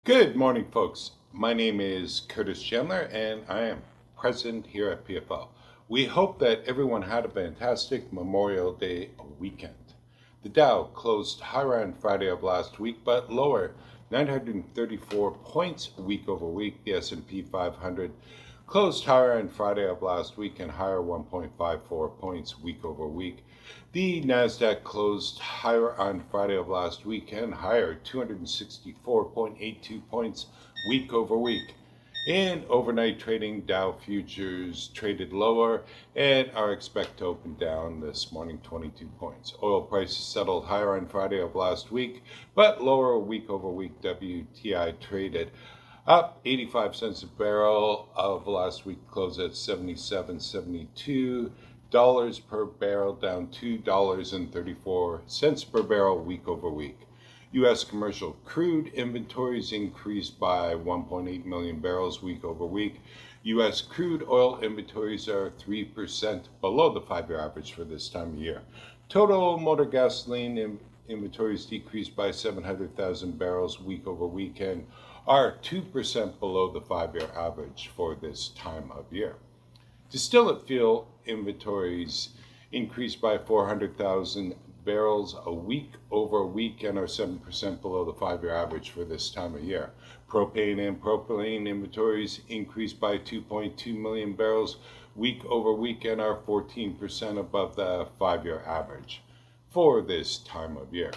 Good morning, folks. My name is Curtis Chandler, and I am president here at PFL. We hope that everyone had a fantastic Memorial Day weekend. The Dow closed higher on Friday of last week, but lower, 934 points week over week. The S&P 500 closed higher on Friday of last week and higher 1.54 points week over week. The Nasdaq closed higher on Friday of last week and higher 264.82 points week over week. In overnight trading, Dow futures traded lower and are expected to open down this morning 22 points. Oil prices settled higher on Friday of last week, but lower week over week. WTI traded up 85 cents a barrel. Of last week closed at 77.72 dollars per barrel, down $2.34 per barrel week over week. U.S. commercial crude inventories increased by 1.8 million barrels week over week. U.S. crude oil inventories are 3% below the 5-year average for this time of year. Total motor gasoline inventories decreased by 700,000 barrels week over week and are 2% below the 5-year average for this time of year. Distillate fuel inventories increased by 400,000 barrels a week over week and are 7% below the 5-year average for this time of year. Propane and propylene inventories increased by 2.2 million barrels week over week and are 14% above the 5-year average for this time of year.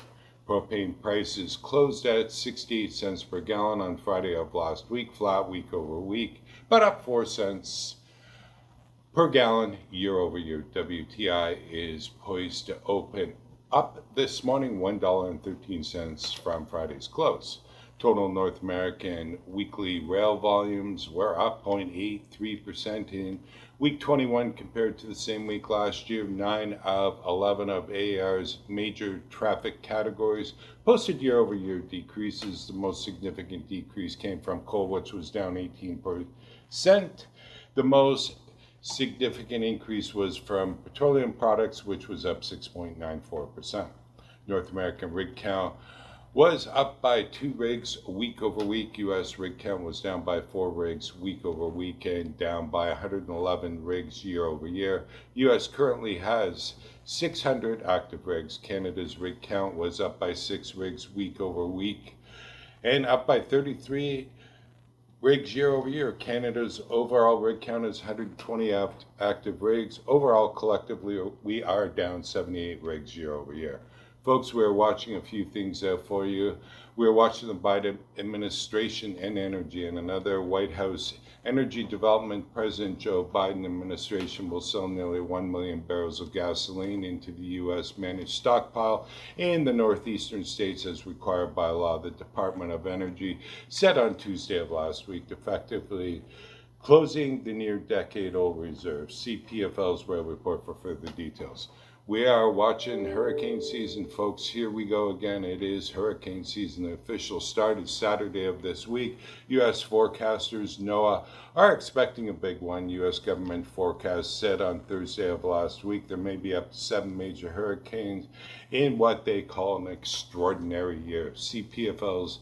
Propane prices closed at 68 cents per gallon on Friday of last week, flat week over week, but up 4 cents per gallon year over year. WTI is poised to open up this morning $1.13 from Friday's close. Total North American weekly rail volumes were up 0.83% in week 21 compared to the same week last year. 9 of 11 of AAR's major traffic categories posted year-over-year decreases. The most significant decrease came from coal, which was down 18%. The most significant increase was from petroleum products, which was up 6.94%. North American rig count was up by 2 rigs week over week. U.S. rig count was down by 4 rigs week over week and down by 111 rigs year over year. U.S. currently has 600 active rigs. Canada's rig count was up by 6 rigs week over week and up by 33 rigs year over year. Canada's overall rig count is 120 active rigs. Overall, collectively, we are down 78 rigs year over year. Folks, we're watching a few things out for you. We're watching the Biden administration and energy. And another White House energy development, President Joe Biden administration will sell nearly 1 million barrels of gasoline into the U.S. managed stockpile in the northeastern states as required by law. The Department of Energy said on Tuesday of last week, effectively closing the near decade-old reserve. See PFL's rail report for further details. We are watching hurricane season, folks. Here we go again. It is hurricane season. The official start is Saturday of this week. U.S. forecasters, NOAA, are expecting a big one. U.S. government forecast said on Thursday of last week there may be up to 7 major hurricanes in what they call an extraordinary year. See PFL's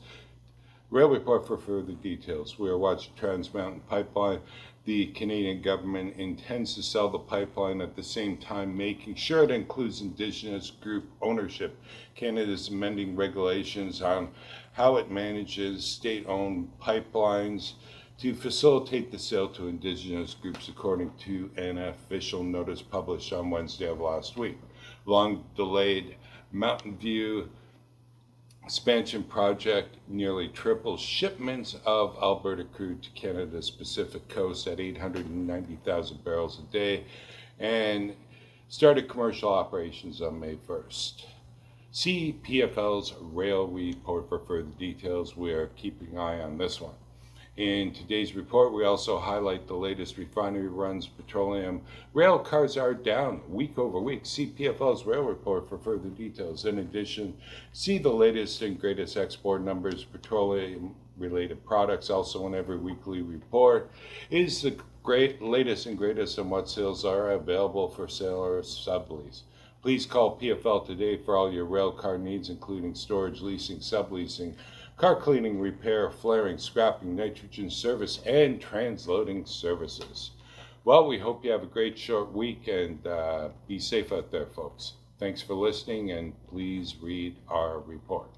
rail report for further details. We are watching Trans Mountain Pipeline. The Canadian government intends to sell the pipeline at the same time, making sure it includes Indigenous group ownership. Canada is amending regulations on how it manages state-owned pipelines to facilitate the sale to Indigenous groups, according to an official notice published on Wednesday of last week. Long-delayed Mountain View expansion project nearly triples shipments of Alberta crude to Canada's Pacific coast at 890,000 barrels a day and started commercial operations on May 1st. See PFL's rail report for further details. We are keeping an eye on this one. In today's report, we also highlight the latest refinery runs. Petroleum rail cars are down week over week. See PFL's rail report for further details. In addition, see the latest and greatest export numbers, petroleum-related products. Also in every weekly report is the latest and greatest on what sales are available for sale or sublease. Please call PFL today for all your rail car needs, including storage, leasing, subleasing, car cleaning, repair, flaring, scrapping, nitrogen service, and transloading services. Well, we hope you have a great short week, and be safe out there, folks. Thanks for listening, and please read our report.